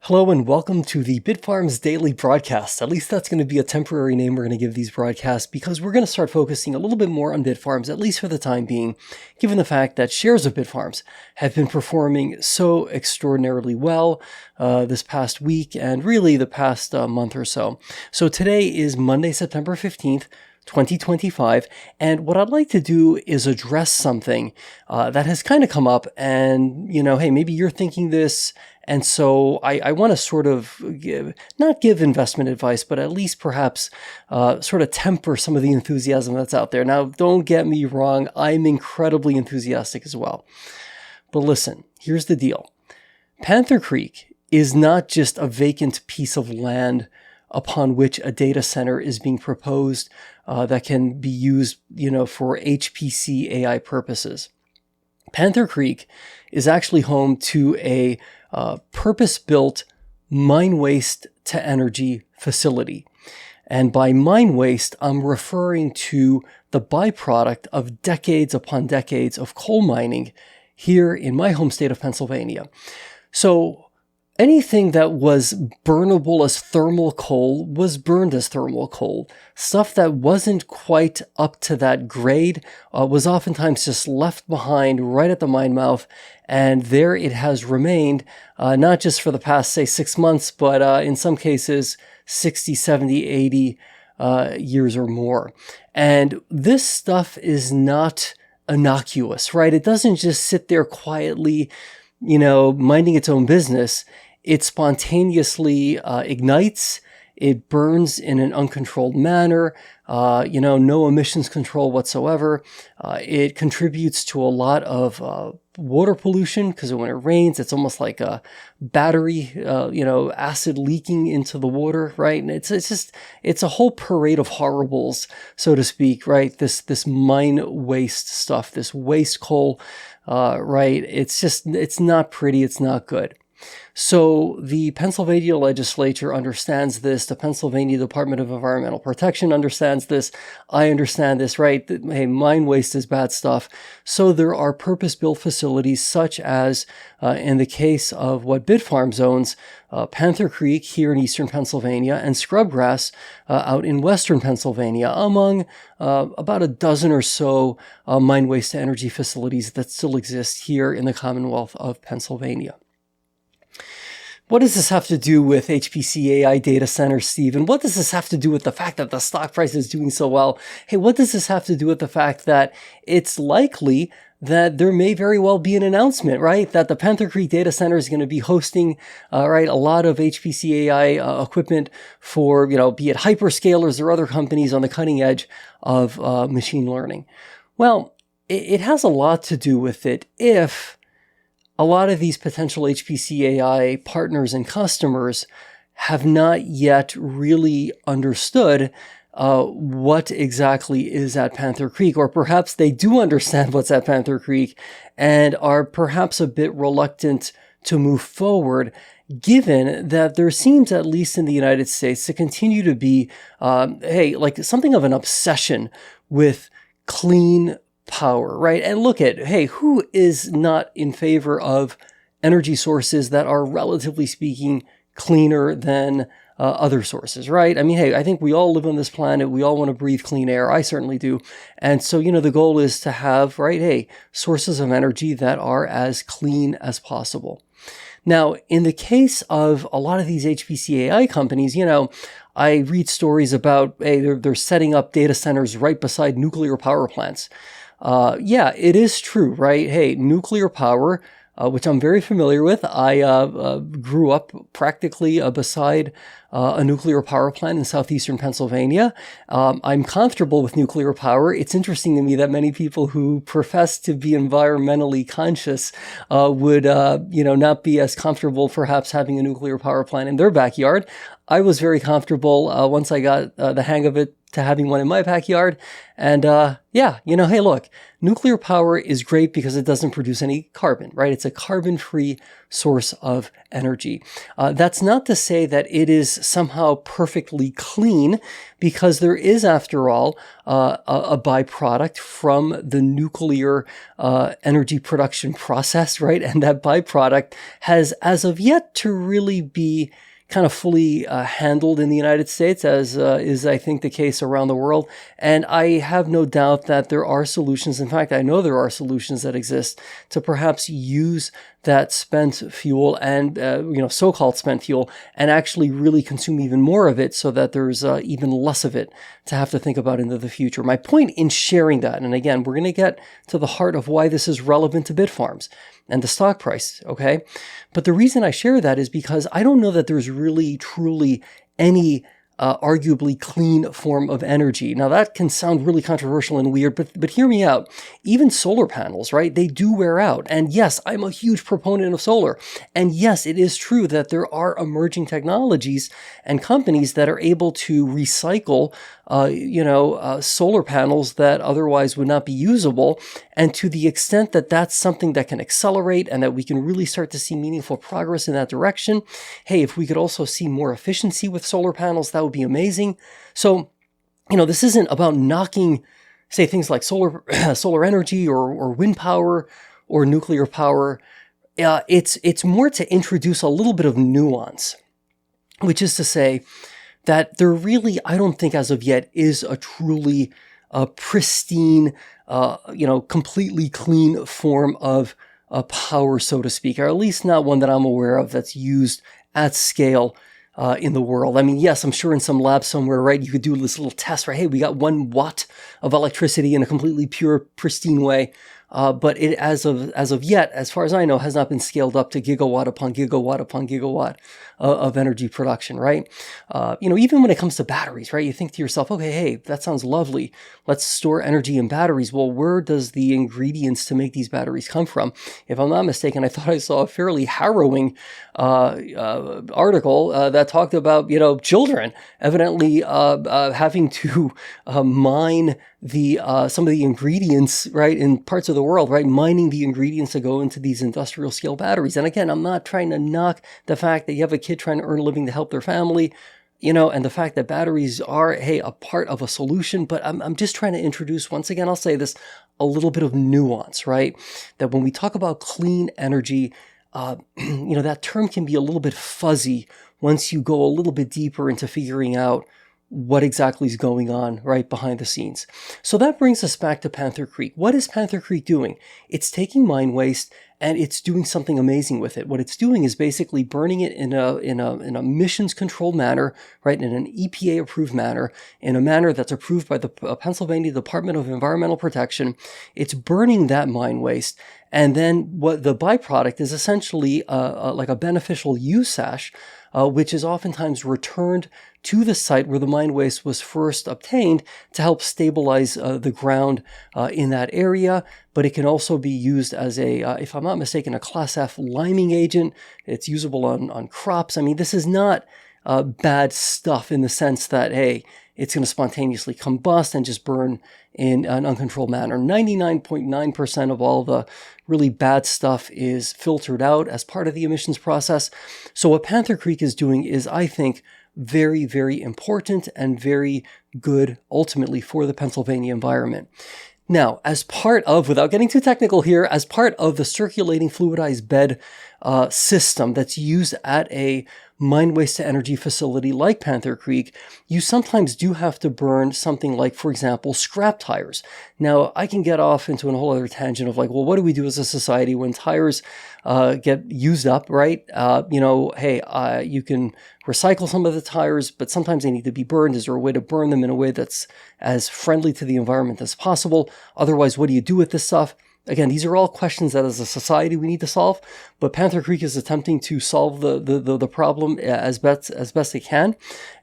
Hello and welcome to the Bitfarms daily broadcast. At least that's going to be a temporary name we're going to give these broadcasts because we're going to start focusing a little bit more on Bitfarms, at least for the time being, given the fact that shares of Bitfarms have been performing so extraordinarily well this past week and really the past month or so. So today is Monday, September 15th, 2025, and what I'd like to do is address something that has kind of come up and, hey, maybe you're thinking this. And so I want to sort of not give investment advice, but at least perhaps sort of temper some of the enthusiasm that's out there. Now, don't get me wrong. I'm incredibly enthusiastic as well. But listen, here's the deal. Panther Creek is not just a vacant piece of land upon which a data center is being proposed that can be used, for HPC AI purposes. Panther Creek is actually home to a purpose-built mine waste to energy facility. And by mine waste, I'm referring to the byproduct of decades upon decades of coal mining here in my home state of Pennsylvania. So anything that was burnable as thermal coal was burned as thermal coal. Stuff that wasn't quite up to that grade was oftentimes just left behind right at the mine mouth, and there it has remained, not just for the past, say, 6 months, but in some cases, 60, 70, 80 years or more. And this stuff is not innocuous, right? It doesn't just sit there quietly, minding its own business. It spontaneously ignites, it burns in an uncontrolled manner, no emissions control whatsoever. It contributes to a lot of water pollution because when it rains, it's almost like a battery, acid leaking into the water, right? And it's a whole parade of horribles, so to speak, right? This mine waste stuff, this waste coal, right? It's not pretty, it's not good. So the Pennsylvania legislature understands this. The Pennsylvania Department of Environmental Protection understands this. I understand this, right? Hey, mine waste is bad stuff. So there are purpose-built facilities such as, in the case of what Bitfarms owns, Panther Creek here in eastern Pennsylvania and Scrubgrass out in western Pennsylvania, among about a dozen or so mine waste to energy facilities that still exist here in the Commonwealth of Pennsylvania. What does this have to do with HPC AI data centers, Steve? And what does this have to do with the fact that the stock price is doing so well? Hey, what does this have to do with the fact that it's likely that there may very well be an announcement, right? That the Panther Creek data center is going to be hosting, right, a lot of HPC AI equipment for, be it hyperscalers or other companies on the cutting edge of machine learning. Well, it has a lot to do with it if a lot of these potential HPC AI partners and customers have not yet really understood what exactly is at Panther Creek, or perhaps they do understand what's at Panther Creek and are perhaps a bit reluctant to move forward, given that there seems, at least in the United States, to continue to be, like something of an obsession with clean power, right? And look at, hey, who is not in favor of energy sources that are, relatively speaking, cleaner than other sources, right? I mean, hey, I think we all live on this planet. We all want to breathe clean air. I certainly do. And so, the goal is to have, right, hey, sources of energy that are as clean as possible. Now, in the case of a lot of these HPC AI companies, I read stories about, hey, they're setting up data centers right beside nuclear power plants. Yeah, it is true, right? Hey, nuclear power, which I'm very familiar with. I grew up practically beside a nuclear power plant in southeastern Pennsylvania. I'm comfortable with nuclear power. It's interesting to me that many people who profess to be environmentally conscious would, not be as comfortable perhaps having a nuclear power plant in their backyard. I was very comfortable once I got the hang of it to having one in my backyard. And hey, look, nuclear power is great because it doesn't produce any carbon, right? It's a carbon-free source of energy. That's not to say that it is is somehow perfectly clean, because there is, after all, a byproduct from the nuclear energy production process, right? And that byproduct has, as of yet, to really be kind of fully handled in the United States, as is, I think, the case around the world. And I have no doubt that there are solutions. In fact, I know there are solutions that exist to perhaps use that spent fuel and, so-called spent fuel, and actually really consume even more of it, so that there's even less of it to have to think about into the future. My point in sharing that, and again, we're going to get to the heart of why this is relevant to Bitfarms and the stock price, okay? But the reason I share that is because I don't know that there's really, truly any arguably clean form of energy. Now, that can sound really controversial and weird, but hear me out. Even solar panels, right? They do wear out. And yes, I'm a huge proponent of solar. And yes, it is true that there are emerging technologies and companies that are able to recycle, solar panels that otherwise would not be usable. And to the extent that that's something that can accelerate and that we can really start to see meaningful progress in that direction, hey, if we could also see more efficiency with solar panels, that would be amazing. So, this isn't about knocking, say, things like solar energy or wind power or nuclear power. It's more to introduce a little bit of nuance, which is to say that there really, I don't think as of yet, is a truly pristine, completely clean form of power, so to speak, or at least not one that I'm aware of that's used at scale in the world. I mean, yes, I'm sure in some lab somewhere, right, you could do this little test, right? Hey, we got 1 watt of electricity in a completely pure, pristine way. But it, as of yet, as far as I know, has not been scaled up to gigawatt upon gigawatt upon gigawatt of energy production, right? Even when it comes to batteries, right? You think to yourself, okay, hey, that sounds lovely. Let's store energy in batteries. Well, where does the ingredients to make these batteries come from? If I'm not mistaken, I thought I saw a fairly harrowing article that talked about, children evidently having to mine some of the ingredients, right, in parts of the world, right, mining the ingredients to go into these industrial scale batteries. And again, I'm not trying to knock the fact that you have a kid trying to earn a living to help their family, and the fact that batteries are, hey, a part of a solution. But I'm just trying to introduce, once again, I'll say this, a little bit of nuance, right? That when we talk about clean energy, that term can be a little bit fuzzy once you go a little bit deeper into figuring out what exactly is going on right behind the scenes. So that brings us back to Panther Creek. What is Panther Creek doing? It's taking mine waste and it's doing something amazing with it. What it's doing is basically burning it in a missions controlled manner, right? In an EPA approved manner, in a manner that's approved by the Pennsylvania Department of Environmental Protection. It's burning that mine waste. And then what the byproduct is essentially like a beneficial use ash, which is oftentimes returned to the site where the mine waste was first obtained to help stabilize the ground in that area. But it can also be used as if I'm not mistaken, a Class F liming agent. It's usable on crops. I mean, this is not bad stuff in the sense that, hey, it's going to spontaneously combust and just burn in an uncontrolled manner. 99.9% of all the really bad stuff is filtered out as part of the emissions process. So what Panther Creek is doing is, I think, very, very important and very good ultimately for the Pennsylvania environment. Now, as part of, without getting too technical here, as part of the circulating fluidized bed system that's used at a mine waste to energy facility like Panther Creek, you sometimes do have to burn something like, for example, scrap tires. Now, I can get off into a whole other tangent of like, well, what do we do as a society when tires get used up, right? You can recycle some of the tires, but sometimes they need to be burned. Is there a way to burn them in a way that's as friendly to the environment as possible? Otherwise, what do you do with this stuff? Again, these are all questions that as a society we need to solve, but Panther Creek is attempting to solve the problem as best they can.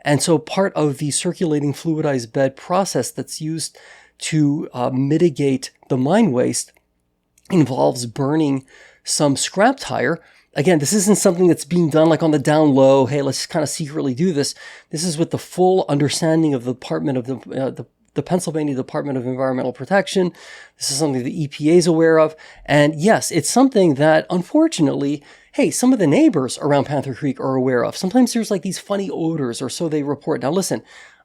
And so part of the circulating fluidized bed process that's used to mitigate the mine waste involves burning some scrap tire. Again, this isn't something that's being done like on the down low. Hey, let's kind of secretly do this. This is with the full understanding of the Department of the Pennsylvania Department of Environmental Protection. This is something the EPA is aware of. And yes, it's something that, unfortunately, hey, some of the neighbors around Panther Creek are aware of. Sometimes there's like these funny odors, or so they report. Now listen,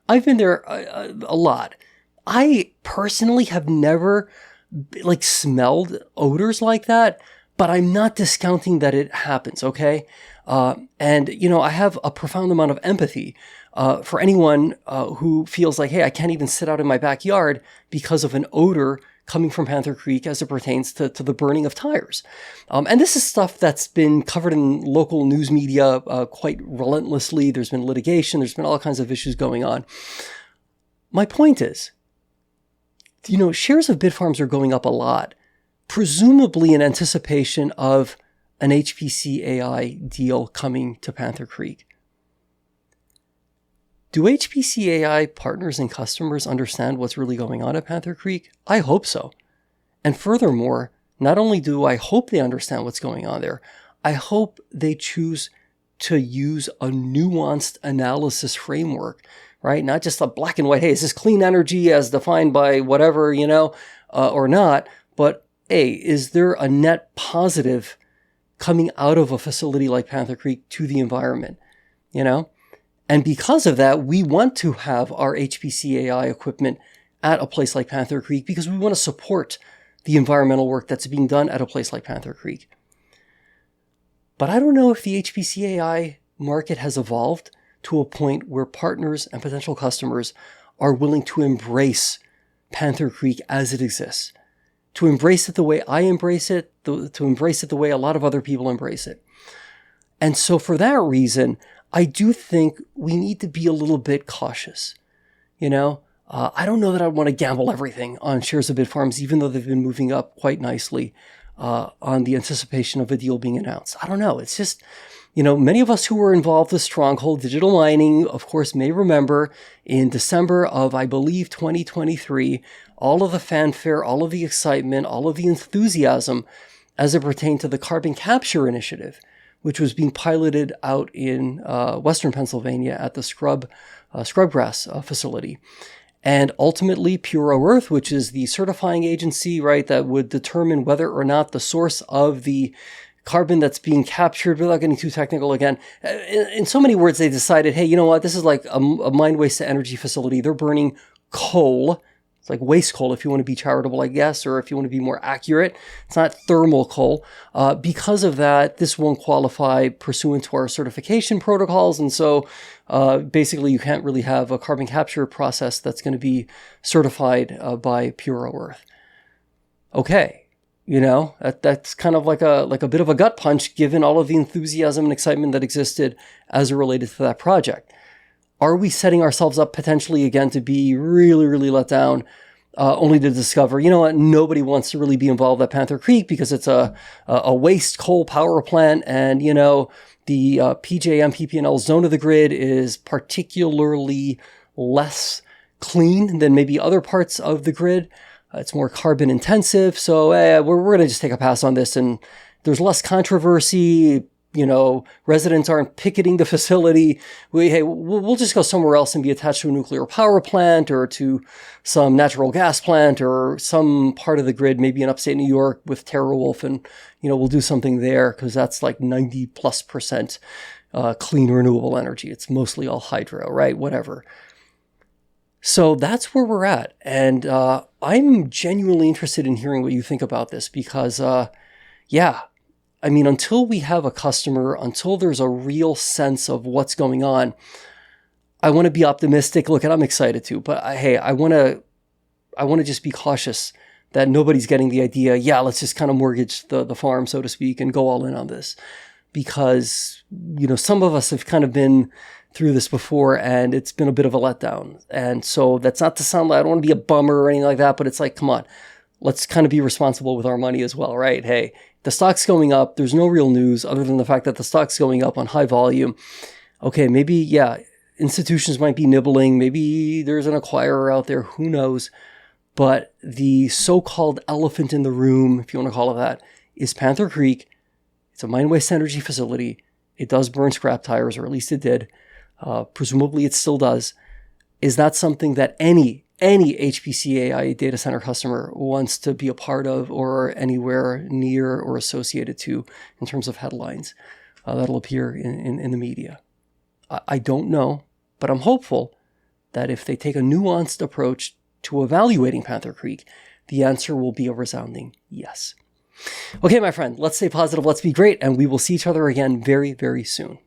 I've been there a lot. I personally have never like smelled odors like that, but I'm not discounting that it happens, okay? And, I have a profound amount of empathy for anyone who feels like, hey, I can't even sit out in my backyard because of an odor coming from Panther Creek as it pertains to the burning of tires. And this is stuff that's been covered in local news media quite relentlessly. There's been litigation. There's been all kinds of issues going on. My point is, shares of Bitfarms are going up a lot, presumably in anticipation of an HPC AI deal coming to Panther Creek. Do HPC AI partners and customers understand what's really going on at Panther Creek? I hope so. And furthermore, not only do I hope they understand what's going on there, I hope they choose to use a nuanced analysis framework, right? Not just a black and white, hey, is this clean energy as defined by whatever, or not, but hey, is there a net positive coming out of a facility like Panther Creek to the environment, And because of that, we want to have our HPC AI equipment at a place like Panther Creek because we want to support the environmental work that's being done at a place like Panther Creek. But I don't know if the HPC AI market has evolved to a point where partners and potential customers are willing to embrace Panther Creek as it exists, to embrace it the way I embrace it, to embrace it the way a lot of other people embrace it. And so for that reason, I do think we need to be a little bit cautious. I don't know that I want to gamble everything on shares of Bitfarms, even though they've been moving up quite nicely on the anticipation of a deal being announced. I don't know. It's just, many of us who were involved with Stronghold Digital Mining, of course, may remember in December of, I believe, 2023, all of the fanfare, all of the excitement, all of the enthusiasm as it pertained to the carbon capture initiative, which was being piloted out in Western Pennsylvania at the Scrubgrass facility. And ultimately, Puro Earth, which is the certifying agency, right, that would determine whether or not the source of the carbon that's being captured, without getting too technical again, in so many words, they decided, hey, you know what, this is like a mine waste to energy facility. They're burning coal. It's like waste coal if you want to be charitable, I guess, or if you want to be more accurate. It's not thermal coal. Because of that, this won't qualify pursuant to our certification protocols. And so basically you can't really have a carbon capture process that's going to be certified by Puro Earth. Okay. That's kind of like a bit of a gut punch given all of the enthusiasm and excitement that existed as it related to that project. Are we setting ourselves up potentially again to be really, really let down, only to discover, nobody wants to really be involved at Panther Creek because it's a waste coal power plant, and, the PJM PPNL zone of the grid is particularly less clean than maybe other parts of the grid. It's more carbon intensive, so we're going to just take a pass on this, and there's less controversy. Residents aren't picketing the facility. We'll just go somewhere else and be attached to a nuclear power plant or to some natural gas plant or some part of the grid, maybe in upstate New York with TerraWolf, and, we'll do something there because that's like 90+% clean renewable energy. It's mostly all hydro, right? Whatever. So that's where we're at. And I'm genuinely interested in hearing what you think about this because, until we have a customer, until there's a real sense of what's going on, I want to be optimistic. Look, and I'm excited too, but I want to just be cautious that nobody's getting the idea, let's just kind of mortgage the farm, so to speak, and go all in on this. Because, some of us have kind of been through this before and it's been a bit of a letdown. And so that's not to sound like I don't want to be a bummer or anything like that, but it's like, come on, let's kind of be responsible with our money as well, right? Hey, the stock's going up. There's no real news other than the fact that the stock's going up on high volume. Okay, maybe, institutions might be nibbling. Maybe there's an acquirer out there. Who knows? But the so-called elephant in the room, if you want to call it that, is Panther Creek. It's a mine waste energy facility. It does burn scrap tires, or at least it did. Presumably it still does. Is that something that any any HPC AI data center customer wants to be a part of or anywhere near or associated to in terms of headlines that'll appear in the media. I don't know, but I'm hopeful that if they take a nuanced approach to evaluating Panther Creek, the answer will be a resounding yes. Okay, my friend, let's stay positive, let's be great, and we will see each other again very, very soon.